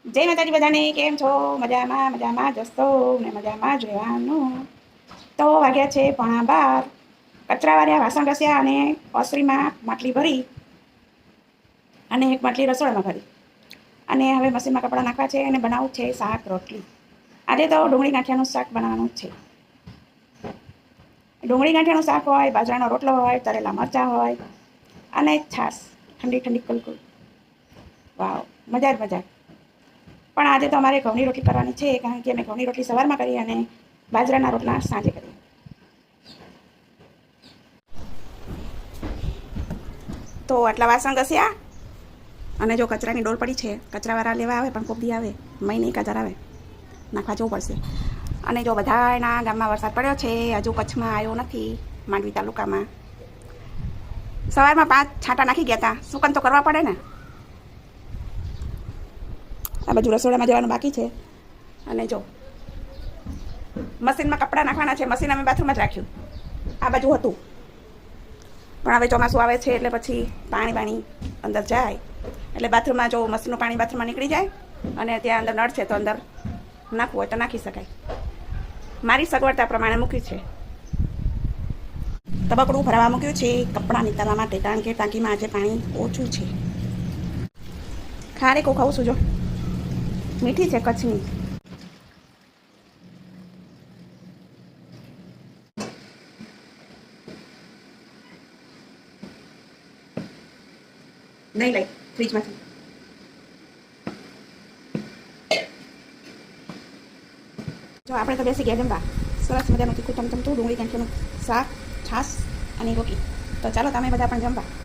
જય માતાજી બધાને, કેમ છો? મજામાં મજામાં જશો ને મજામાં જ રહેવાનું. તો વાગ્યા છે 12:30. કચરાવાળા વાસણ ઘસ્યા અને ઓસરીમાં માટલી ભરી અને એક માટલી રસોડામાં ભરી અને હવે મશીનમાં કપડાં નાખવા છે અને બનાવવું છે શાક રોટલી. આજે તો ડુંગળી ગાંઠિયાનું શાક બનાવવાનું છે. ડુંગળી ગાંઠિયાનું શાક હોય, બાજરાનો રોટલો હોય, તરેલા મરચાં હોય અને છાશ, ઠંડી ઠંડી કુલકુલ. વાવ, મજા જ મજા. પણ આજે તો અમારે ઘઉંની રોટલી કરવાની છે, કારણ કે અમે ઘઉંની રોટલી સવારમાં કરી અને બાજરાના રોટલા સાંજે કરીએ. તો આટલા વાસણ ઘસ્યા અને જો કચરાની ડોલ પડી છે. કચરાવાળા લેવા આવે પણ કોબી આવે, મહિને એકાધાર આવે, નાખવા જવું પડશે. અને જો બધાના ગામમાં વરસાદ પડ્યો છે, હજુ કચ્છમાં આવ્યો નથી, માંડવી તાલુકામાં. સવારમાં 5 છાંટા નાખી ગયા હતા. સુકન તો કરવા પડે ને. આ બાજુ રસોડામાં જવાનું બાકી છે. અને જો મશીનમાં કપડાં નાખવાના છે. મશીન અમે બાથરૂમમાં જ રાખ્યું, આ બાજુ હતું. પણ હવે ચોમાસું આવે છે એટલે પછી પાણી અંદર જાય, એટલે બાથરૂમમાં જો મશીનનું પાણી બાથરૂમમાં નીકળી જાય અને ત્યાં અંદર નળ છે તો અંદર નાખવું હોય તો નાખી શકાય. મારી સગવડતા પ્રમાણે મૂક્યું છે. તબકડું ભરવા મૂક્યું છે કપડાં નીકળવા માટે, કારણ કે ટાંકીમાં આજે પાણી ઓછું છે. ખારેક ખાઉં છું, જો મીઠી છે કચ્છની. નહીં લઈ ફ્રીજમાંથી. જો આપણે તો બેસી ગયા જમવા. સરસ મજાનું તીખું ચમચમતું ડુંગળી ગાંઠિયાનું શાક, છાશ અને રોટલી. તો ચાલો તમે બધા પણ જમવા.